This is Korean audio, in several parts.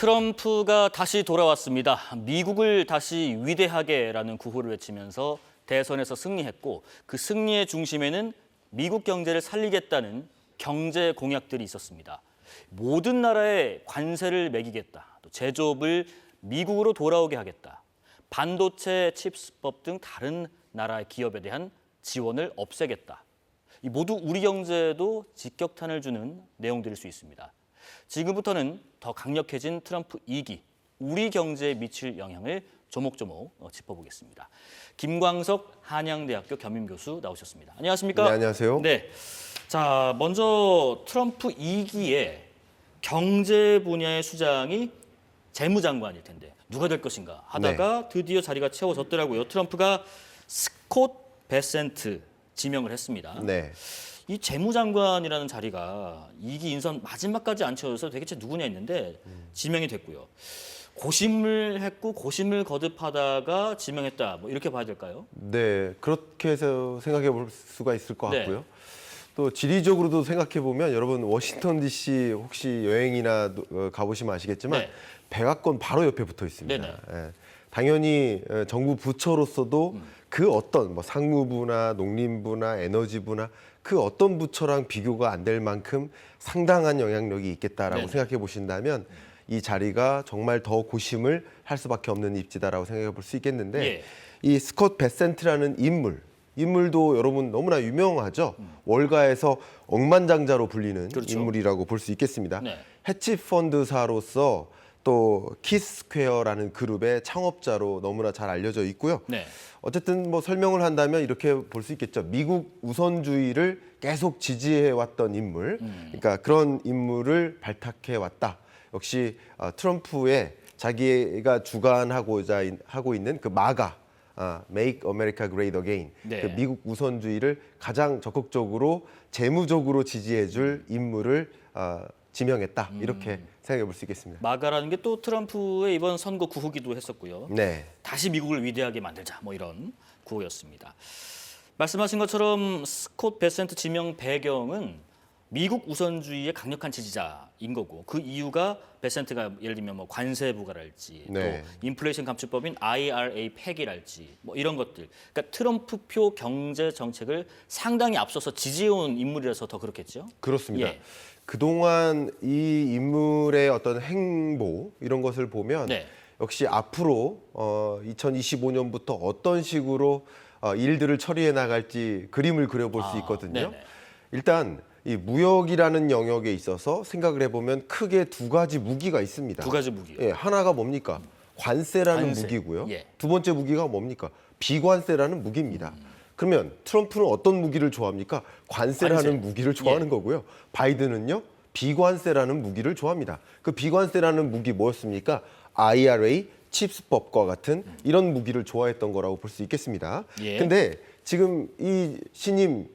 트럼프가 다시 돌아왔습니다. 미국을 다시 위대하게라는 구호를 외치면서 대선에서 승리했고 그 승리의 중심에는 미국 경제를 살리겠다는 경제 공약들이 있었습니다. 모든 나라에 관세를 매기겠다. 또 제조업을 미국으로 돌아오게 하겠다. 반도체 칩스법 등 다른 나라의 기업에 대한 지원을 없애겠다. 이 모두 우리 경제에도 직격탄을 주는 내용들일 수 있습니다. 지금부터는 더 강력해진 트럼프 2기, 우리 경제에 미칠 영향을 조목조목 짚어보겠습니다. 김광석 한양대학교 겸임교수 나오셨습니다. 안녕하십니까? 네, 안녕하세요. 네. 자, 먼저 트럼프 2기의 경제 분야의 수장이 재무장관일 텐데 누가 될 것인가 하다가 드디어 자리가 채워졌더라고요. 트럼프가 스콧 베센트 지명을 했습니다. 네. 이 재무장관이라는 자리가 2기 인선 마지막까지 안 채워져서 도대체 누구냐 했는데 지명이 됐고요. 고심을 했고 고심을 거듭하다가 지명했다. 뭐 이렇게 봐야 될까요? 네, 그렇게 해서 생각해 볼 수가 있을 것 네. 같고요. 또 지리적으로도 생각해 보면 여러분 워싱턴 DC 혹시 여행이나 가보시면 아시겠지만 네. 백악관 바로 옆에 붙어 있습니다. 네네. 예. 당연히 정부 부처로서도 그 어떤 뭐 상무부나 농림부나 에너지부나 그 어떤 부처랑 비교가 안 될 만큼 상당한 영향력이 있겠다라고 네네. 생각해 보신다면 이 자리가 정말 더 고심을 할 수밖에 없는 입지다라고 생각해 볼 수 있겠는데 예. 이 스콧 베센트라는 인물도 여러분 너무나 유명하죠. 월가에서 억만장자로 불리는 그렇죠. 인물이라고 볼 수 있겠습니다. 네. 헤지 펀드사로서 또 키스퀘어라는 그룹의 창업자로 너무나 잘 알려져 있고요. 네. 어쨌든 뭐 설명을 한다면 이렇게 볼 수 있겠죠. 미국 우선주의를 계속 지지해 왔던 인물, 그러니까 그런 인물을 발탁해 왔다. 역시 트럼프의 자기가 주관하고자 하고 있는 그 마가, Make America Great Again, 네. 그 미국 우선주의를 가장 적극적으로 재무적으로 지지해줄 인물을 지명했다. 이렇게 생각해 볼 수 있겠습니다. 마가라는 게 또 트럼프의 이번 선거 구호기도 했었고요. 네. 다시 미국을 위대하게 만들자 뭐 이런 구호였습니다. 말씀하신 것처럼 스콧 베센트 지명 배경은 미국 우선주의의 강력한 지지자인 거고 그 이유가 베센트가 예를 들면 뭐 관세 부과랄지 네. 또 인플레이션 감축법인 IRA 폐기랄지 뭐 이런 것들. 그러니까 트럼프표 경제 정책을 상당히 앞서서 지지해온 인물이라서 더 그렇겠죠. 그렇습니다. 예. 그동안 이 인물의 어떤 행보 이런 것을 보면 네. 역시 앞으로 2025년부터 어떤 식으로 일들을 처리해 나갈지 그림을 그려볼 수 있거든요. 네네. 일단 이 무역이라는 영역에 있어서 생각을 해보면 크게 두 가지 무기가 있습니다. 두 가지 무기요. 예, 하나가 뭡니까? 관세라는 관세. 무기고요. 예. 두 번째 무기가 뭡니까? 비관세라는 무기입니다. 그러면 트럼프는 어떤 무기를 좋아합니까? 관세라는 관세. 무기를 좋아하는 예. 거고요. 바이든은요, 비관세라는 무기를 좋아합니다. 그 비관세라는 무기 뭐였습니까? IRA, 칩스법과 같은 이런 무기를 좋아했던 거라고 볼 수 있겠습니다. 예. 근데 지금 이 신임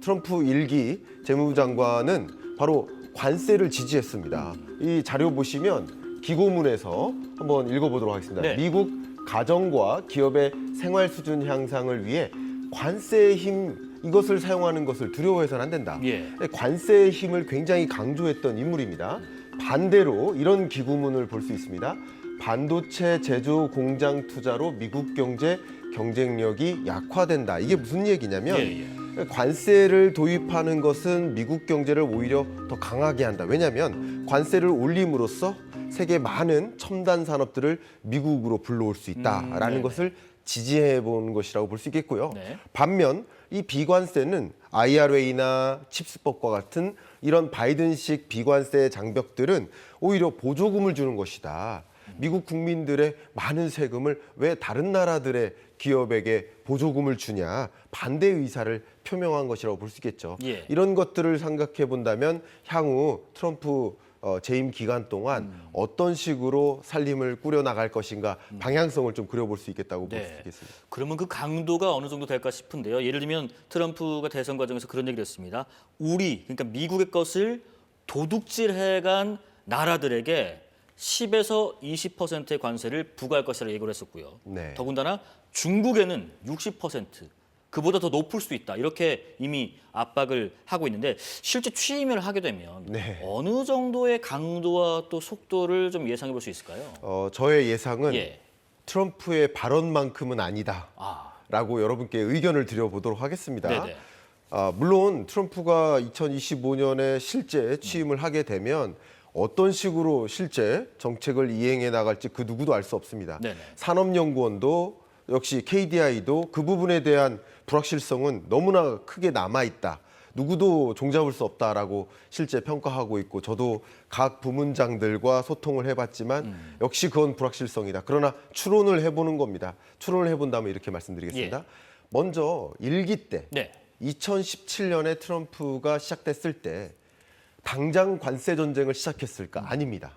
트럼프 1기 재무장관은 바로 관세를 지지했습니다. 이 자료 보시면 기고문에서 한번 읽어보도록 하겠습니다. 네. 미국 가정과 기업의 생활 수준 향상을 위해 관세의 힘 이것을 사용하는 것을 두려워해서는 안 된다. 예. 관세의 힘을 굉장히 강조했던 인물입니다. 반대로 이런 기고문을 볼 수 있습니다. 반도체 제조 공장 투자로 미국 경제 경쟁력이 약화된다. 이게 무슨 얘기냐면 예. 관세를 도입하는 것은 미국 경제를 오히려 더 강하게 한다. 왜냐하면 관세를 올림으로써 세계 많은 첨단 산업들을 미국으로 불러올 수 있다라는 네네. 것을 지지해 본 것이라고 볼 수 있겠고요. 네. 반면 이 비관세는 IRA나 칩스법과 같은 이런 바이든식 비관세 장벽들은 오히려 보조금을 주는 것이다. 미국 국민들의 많은 세금을 왜 다른 나라들의 기업에게 보조금을 주냐 반대 의사를 표명한 것이라고 볼 수 있겠죠. 예. 이런 것들을 생각해 본다면 향후 트럼프 재임 기간 동안 어떤 식으로 살림을 꾸려 나갈 것인가 방향성을 좀 그려볼 수 있겠다고 볼 수 네. 있겠습니다. 그러면 그 강도가 어느 정도 될까 싶은데요. 예를 들면 트럼프가 대선 과정에서 그런 얘기를 했습니다. 그러니까 미국의 것을 도둑질해간 나라들에게 10에서 20%의 관세를 부과할 것이라고 예고를 했었고요. 네. 더군다나 중국에는 60%, 그보다 더 높을 수도 있다. 이렇게 이미 압박을 하고 있는데 실제 취임을 하게 되면 네. 어느 정도의 강도와 또 속도를 좀 예상해 볼 수 있을까요? 저의 예상은 예. 트럼프의 발언만큼은 아니다. 아, 라고 여러분께 의견을 드려보도록 하겠습니다. 네네. 물론 트럼프가 2025년에 실제 취임을 하게 되면 어떤 식으로 실제 정책을 이행해 나갈지 그 누구도 알 수 없습니다. 네네. 산업연구원도 역시 KDI도 그 부분에 대한 불확실성은 너무나 크게 남아있다. 누구도 종잡을 수 없다라고 실제 평가하고 있고 저도 각 부문장들과 소통을 해봤지만 역시 그건 불확실성이다. 그러나 추론을 해보는 겁니다. 추론을 해본다면 이렇게 말씀드리겠습니다. 예. 먼저 일기 때 네. 2017년에 트럼프가 시작됐을 때 당장 관세 전쟁을 시작했을까? 아닙니다.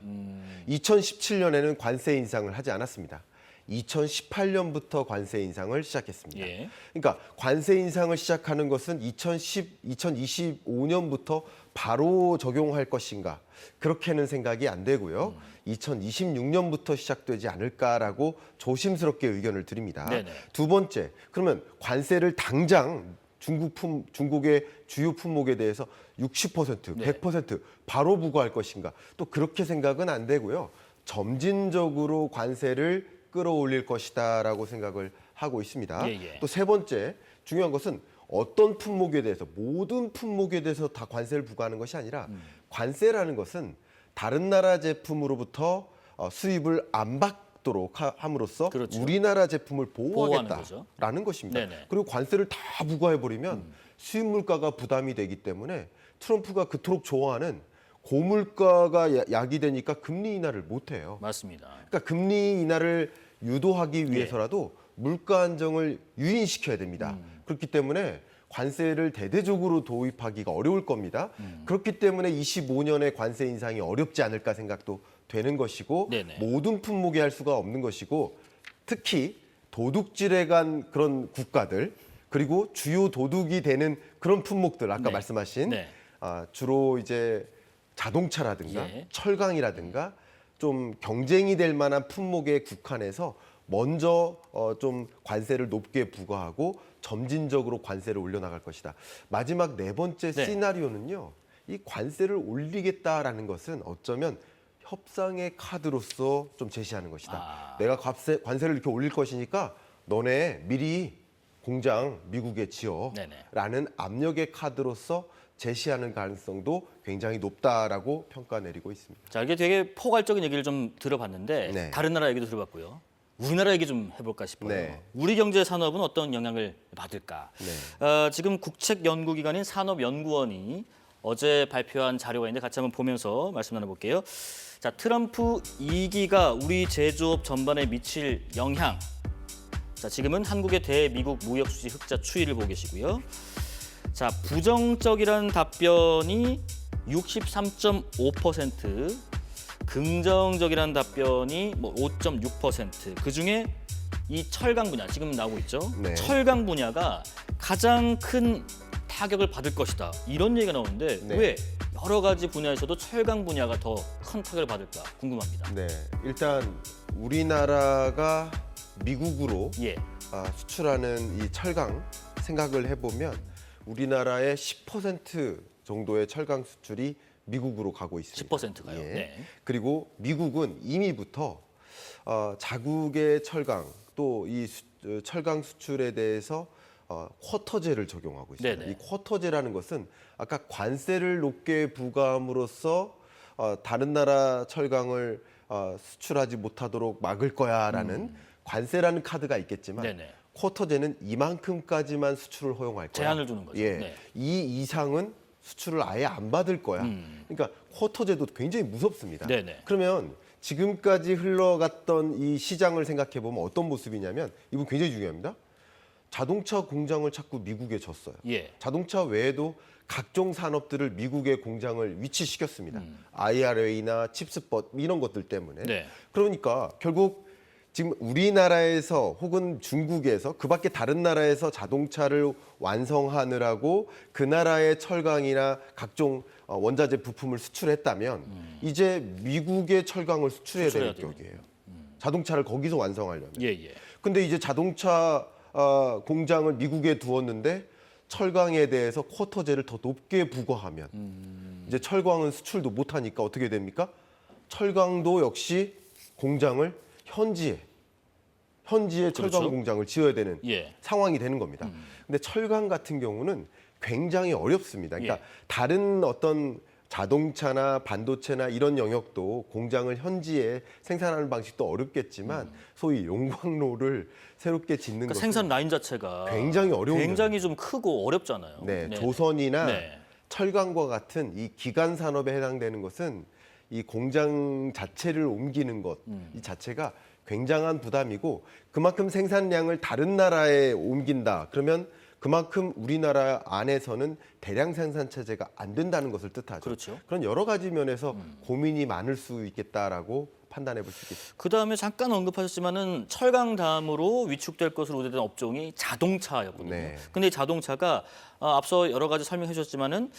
2017년에는 관세 인상을 하지 않았습니다. 2018년부터 관세 인상을 시작했습니다. 예. 그러니까 관세 인상을 시작하는 것은 2025년부터 바로 적용할 것인가? 그렇게는 생각이 안 되고요. 2026년부터 시작되지 않을까라고 조심스럽게 의견을 드립니다. 네네. 두 번째, 그러면 관세를 당장 중국의 주요 품목에 대해서 60%, 네. 100% 바로 부과할 것인가? 또 그렇게 생각은 안 되고요. 점진적으로 관세를 끌어올릴 것이다라고 생각을 하고 있습니다. 예, 예. 또 세 번째, 중요한 것은 어떤 품목에 대해서 모든 품목에 대해서 다 관세를 부과하는 것이 아니라 관세라는 것은 다른 나라 제품으로부터 수입을 안 받도록 함으로써 그렇죠. 우리나라 제품을 보호하는 거죠. 보호하겠다라는 것입니다. 네네. 그리고 관세를 다 부과해버리면 수입 물가가 부담이 되기 때문에 트럼프가 그토록 좋아하는 고물가가 약이 되니까 금리 인하를 못해요. 맞습니다. 그러니까 금리 인하를 유도하기 위해서라도 물가 안정을 유인시켜야 됩니다. 그렇기 때문에 관세를 대대적으로 도입하기가 어려울 겁니다. 그렇기 때문에 25년에 관세 인상이 어렵지 않을까 생각도 되는 것이고 네네. 모든 품목에 할 수가 없는 것이고 특히 도둑질에 간 그런 국가들 그리고 주요 도둑이 되는 그런 품목들 아까 네. 말씀하신 네. 주로 이제 자동차라든가 예. 철강이라든가 좀 경쟁이 될 만한 품목에 국한해서 먼저 좀 관세를 높게 부과하고 점진적으로 관세를 올려나갈 것이다. 마지막 네 번째 네. 시나리오는요. 이 관세를 올리겠다라는 것은 어쩌면 협상의 카드로서 좀 제시하는 것이다. 아. 내가 관세를 이렇게 올릴 것이니까 너네 미리 공장 미국에 지어 네네. 라는 압력의 카드로서 제시하는 가능성도 굉장히 높다라고 평가 내리고 있습니다. 자, 이게 되게 포괄적인 얘기를 좀 들어봤는데 네. 다른 나라 얘기도 들어봤고요. 우리나라 얘기 좀 해볼까 싶어요. 네. 우리 경제 산업은 어떤 영향을 받을까? 네. 지금 국책연구기관인 산업연구원이 어제 발표한 자료가 있는데 같이 한번 보면서 말씀 나눠볼게요. 자, 트럼프 2기가 우리 제조업 전반에 미칠 영향. 자, 지금은 한국의 대미국 무역수지 흑자 추이를 보고 계시고요. 자, 부정적이라는 답변이 63.5%, 긍정적이라는 답변이 뭐 5.6%. 그중에 이 철강 분야 지금 나오고 있죠. 네. 철강 분야가 가장 큰 타격을 받을 것이다. 이런 얘기가 나오는데 네. 왜 여러 가지 분야에서도 철강 분야가 더 큰 타격을 받을까 궁금합니다. 네, 일단 우리나라가 미국으로 예. 수출하는 이 철강 생각을 해보면 우리나라의 10% 정도의 철강 수출이 미국으로 가고 있습니다. 10%가요. 예. 네. 그리고 미국은 이미부터 자국의 철강 또 이 철강 수출에 대해서 쿼터제를 적용하고 있습니다. 네네. 이 쿼터제라는 것은 아까 관세를 높게 부과함으로써 다른 나라 철강을 수출하지 못하도록 막을 거야라는 관세라는 카드가 있겠지만 네네. 쿼터제는 이만큼까지만 수출을 허용할 거야. 제한을 두는 거죠. 예, 네. 이 이상은 수출을 아예 안 받을 거야. 그러니까 쿼터제도 굉장히 무섭습니다. 네네. 그러면 지금까지 흘러갔던 이 시장을 생각해 보면 어떤 모습이냐면 이건 굉장히 중요합니다. 자동차 공장을 자꾸 미국에 줬어요. 예. 자동차 외에도 각종 산업들을 미국의 공장을 위치시켰습니다. IRA나 칩스법 이런 것들 때문에. 네. 그러니까 결국 지금 우리나라에서 혹은 중국에서 그밖에 다른 나라에서 자동차를 완성하느라고 그 나라의 철강이나 각종 원자재 부품을 수출했다면 이제 미국의 철강을 수출해야 되는 수출해야 격이에요. 자동차를 거기서 완성하려면. 예, 예. 근데 이제 자동차 공장을 미국에 두었는데 철강에 대해서 쿼터제를 더 높게 부과하면 이제 철광은 수출도 못하니까 어떻게 됩니까? 철강도 역시 공장을 현지에 철강 그렇죠. 공장을 지어야 되는 예. 상황이 되는 겁니다. 근데 철강 같은 경우는 굉장히 어렵습니다. 그러니까 예. 다른 어떤 자동차나 반도체나 이런 영역도 공장을 현지에 생산하는 방식도 어렵겠지만 소위 용광로를 새롭게 짓는 그러니까 것은 생산 라인 자체가 굉장히 어려운 굉장히 좀 크고 어렵잖아요. 네, 네. 조선이나 네. 철강과 같은 이 기간 산업에 해당되는 것은 이 공장 자체를 옮기는 것 이 자체가 굉장한 부담이고 그만큼 생산량을 다른 나라에 옮긴다. 그러면 그만큼 우리나라 안에서는 대량 생산 체제가 안 된다는 것을 뜻하죠. 그렇죠. 그런 여러 가지 면에서 고민이 많을 수 있겠다라고 판단해 볼 수 있겠습니다. 그다음에 잠깐 언급하셨지만은 철강 다음으로 위축될 것으로 우려되는 업종이 자동차였거든요. 네. 근데 이 자동차가 앞서 여러 가지 설명해 주셨지만은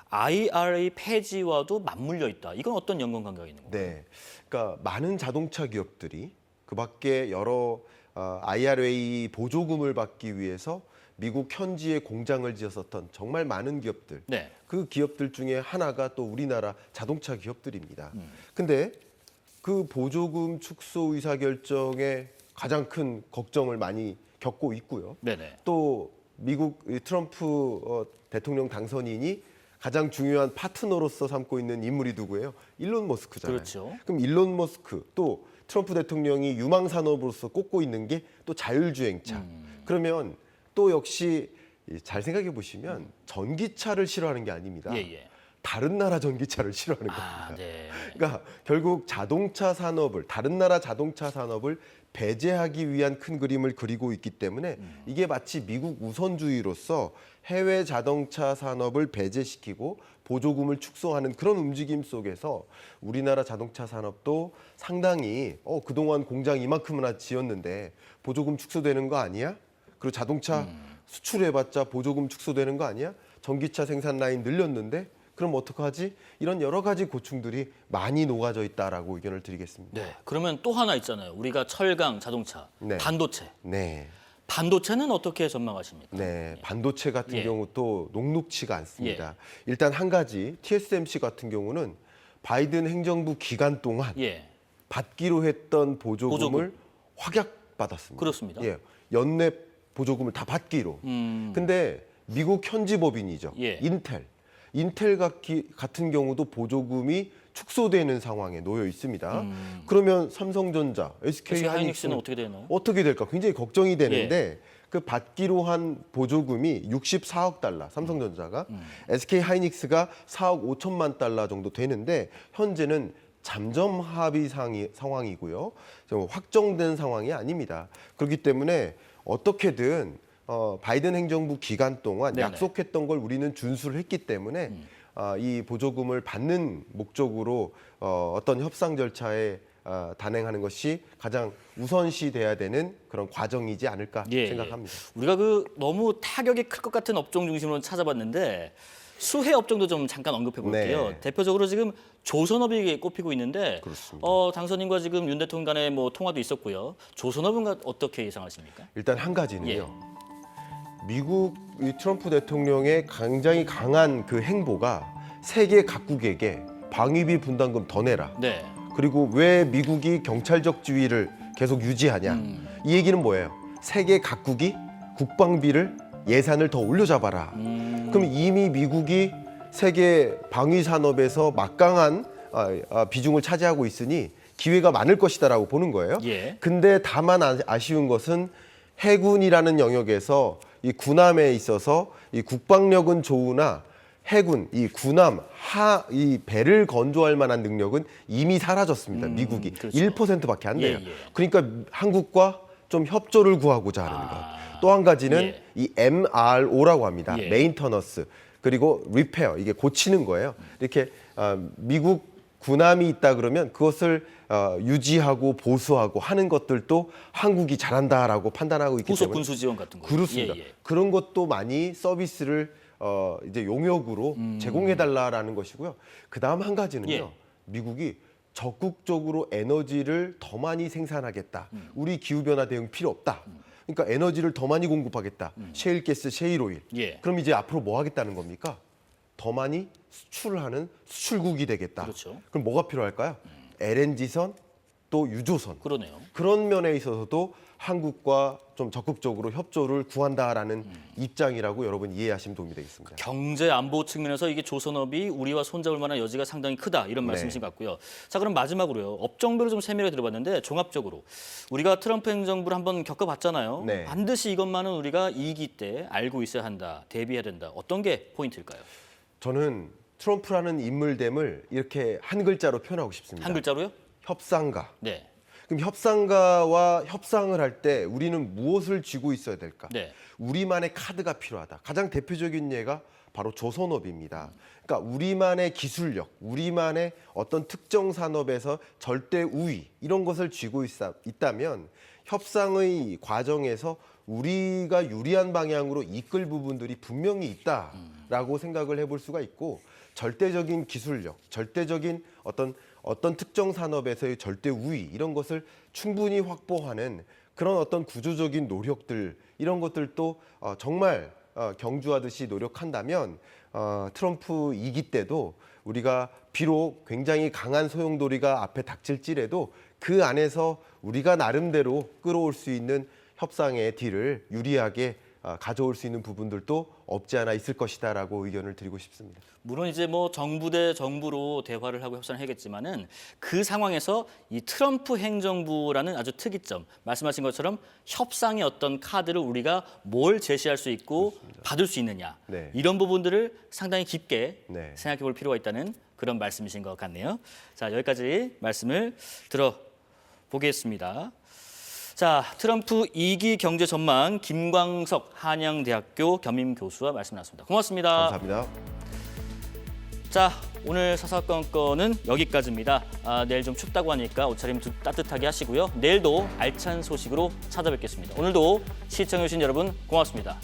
IRA 폐지와도 맞물려 있다. 이건 어떤 연관관계가 있는 건가요? 네, 그러니까 많은 자동차 기업들이 그밖에 여러 IRA 보조금을 받기 위해서 미국 현지에 공장을 지었었던 정말 많은 기업들, 네. 그 기업들 중에 하나가 또 우리나라 자동차 기업들입니다. 근데 그 보조금 축소 의사결정에 가장 큰 걱정을 많이 겪고 있고요. 네네. 또 미국 이 트럼프 대통령 당선인이 가장 중요한 파트너로서 삼고 있는 인물이 누구예요? 일론 머스크잖아요. 그렇죠. 그럼 일론 머스크 또 트럼프 대통령이 유망 산업으로서 꼽고 있는 게 또 자율주행차. 그러면 또 역시 잘 생각해 보시면 전기차를 싫어하는 게 아닙니다. 예, 예. 다른 나라 전기차를 싫어하는 겁니다. 아, 네. 그러니까 결국 자동차 산업을 다른 나라 자동차 산업을 배제하기 위한 큰 그림을 그리고 있기 때문에 이게 마치 미국 우선주의로서 해외 자동차 산업을 배제시키고 보조금을 축소하는 그런 움직임 속에서 우리나라 자동차 산업도 상당히 그동안 공장 이만큼이나 지었는데 보조금 축소되는 거 아니야? 그리고 자동차 수출해봤자 보조금 축소되는 거 아니야? 전기차 생산 라인 늘렸는데 그럼 어떡하지? 이런 여러 가지 고충들이 많이 녹아져 있다라고 의견을 드리겠습니다. 네. 그러면 또 하나 있잖아요. 우리가 철강, 자동차, 네. 반도체. 네. 반도체는 어떻게 전망하십니까? 네, 반도체 같은 예. 경우 또 녹록치가 않습니다. 일단 한 가지 TSMC 같은 경우는 바이든 행정부 기간 동안 예. 받기로 했던 보조금을 보조금. 확약받았습니다. 그렇습니다. 예, 연내 보조금을 다 받기로. 근데 미국 현지 법인이죠. 예. 인텔 같은 경우도 보조금이 축소되는 상황에 놓여 있습니다. 그러면 삼성전자, SK SK 하이닉스는 하이닉스는 어떻게 되나요? 어떻게 될까 굉장히 걱정이 되는데 그 받기로 한 보조금이 64억 달러 삼성전자가 SK 하이닉스가 4억 5천만 달러 정도 되는데 현재는 잠정 합의 상황이고요. 좀 확정된 상황이 아닙니다. 그렇기 때문에 어떻게든 바이든 행정부 기간 동안 네네. 약속했던 걸 우리는 준수를 했기 때문에 이 보조금을 받는 목적으로 어떤 협상 절차에 단행하는 것이 가장 우선시돼야 되는 그런 과정이지 않을까 생각합니다. 우리가 너무 타격이 클 것 같은 업종 중심으로 찾아봤는데 수혜 업종도 좀 잠깐 언급해 볼게요. 네. 대표적으로 지금 조선업이 꼽히고 있는데 그렇습니다. 당선인과 지금 윤 대통령 간의 통화도 있었고요. 조선업은 어떻게 예상하십니까? 일단 한 가지는요. 미국 이 트럼프 대통령의 굉장히 강한 그 행보가 세계 각국에게 방위비 분담금 더 내라. 네. 그리고 왜 미국이 경찰적 지위를 계속 유지하냐. 이 얘기는 뭐예요? 세계 각국이 국방비를 예산을 더 올려잡아라. 그럼 이미 미국이 세계 방위 산업에서 막강한 비중을 차지하고 있으니 기회가 많을 것이다라고 보는 거예요. 예. 근데 다만 아쉬운 것은 해군이라는 영역에서 이 군함에 있어서 이 국방력은 좋으나 해군, 이 군함, 이 배를 건조할 만한 능력은 이미 사라졌습니다. 미국이 그렇죠. 1%밖에 안 돼요. 예, 예. 그러니까 한국과 좀 협조를 구하고자 하는 것. 또 한 가지는 이 MRO라고 합니다. 예. 메인터너스 그리고 리페어 이게 고치는 거예요. 이렇게 미국 군함이 있다 그러면 그것을 유지하고 보수하고 하는 것들도 한국이 잘한다라고 판단하고 있기 후속 때문에 군수 지원 같은 거. 그렇습니다. 그런 것도 많이 서비스를 이제 용역으로 제공해달라라는 것이고요. 그 다음 한 가지는요. 예. 미국이 적극적으로 에너지를 더 많이 생산하겠다. 우리 기후변화 대응 필요 없다. 그러니까 에너지를 더 많이 공급하겠다. 셰일가스, 셰일오일. 예. 그럼 이제 앞으로 뭐 하겠다는 겁니까? 더 많이 수출을 하는 수출국이 되겠다. 그렇죠. 그럼 뭐가 필요할까요? LNG선 또 유조선. 그러네요. 그런 면에 있어서도 한국과 좀 적극적으로 협조를 구한다라는 입장이라고 여러분 이해하시면 도움이 되겠습니다. 경제 안보 측면에서 이게 조선업이 우리와 손잡을 만한 여지가 상당히 크다 이런 말씀이신 것 같고요. 자, 그럼 마지막으로요. 업종별로 좀 세밀하게 들어봤는데 종합적으로 우리가 트럼프 행정부를 한번 겪어봤잖아요. 네. 반드시 이것만은 우리가 2기 때 알고 있어야 한다, 대비해야 된다. 어떤 게 포인트일까요? 저는 트럼프라는 인물됨을 이렇게 한 글자로 표현하고 싶습니다. 한 글자로요? 협상가. 네. 그럼 협상가와 협상을 할 때 우리는 무엇을 쥐고 있어야 될까? 네. 우리만의 카드가 필요하다. 가장 대표적인 예가 바로 조선업입니다. 그러니까 우리만의 기술력, 우리만의 어떤 특정 산업에서 절대 우위 이런 것을 쥐고 있다면 협상의 과정에서 우리가 유리한 방향으로 이끌 부분들이 분명히 있다라고 생각을 해볼 수가 있고 절대적인 기술력, 절대적인 어떤 특정 산업에서의 절대 우위 이런 것을 충분히 확보하는 그런 어떤 구조적인 노력들 이런 것들도 정말 경주하듯이 노력한다면 트럼프 2기 때도 우리가 비록 굉장히 강한 소용돌이가 앞에 닥칠지라도 그 안에서 우리가 나름대로 끌어올 수 있는 협상의 딜을 유리하게 가져올 수 있는 부분들도 없지 않아 있을 것이다라고 의견을 드리고 싶습니다. 물론 이제 뭐 정부 대 정부로 대화를 하고 협상을 하겠지만은 그 상황에서 이 트럼프 행정부라는 아주 특이점, 말씀하신 것처럼 협상의 어떤 카드를 우리가 뭘 제시할 수 있고 그렇습니다. 받을 수 있느냐 네. 이런 부분들을 상당히 깊게 네. 생각해볼 필요가 있다는 그런 말씀이신 것 같네요. 자, 여기까지 말씀을 들어보겠습니다. 자, 트럼프 2기 경제 전망 김광석 한양대학교 겸임 교수와 말씀 나눴습니다. 고맙습니다. 감사합니다. 자, 오늘 사사건건은 여기까지입니다. 내일 좀 춥다고 하니까 옷차림 따뜻하게 하시고요. 내일도 알찬 소식으로 찾아뵙겠습니다. 오늘도 시청해주신 여러분 고맙습니다.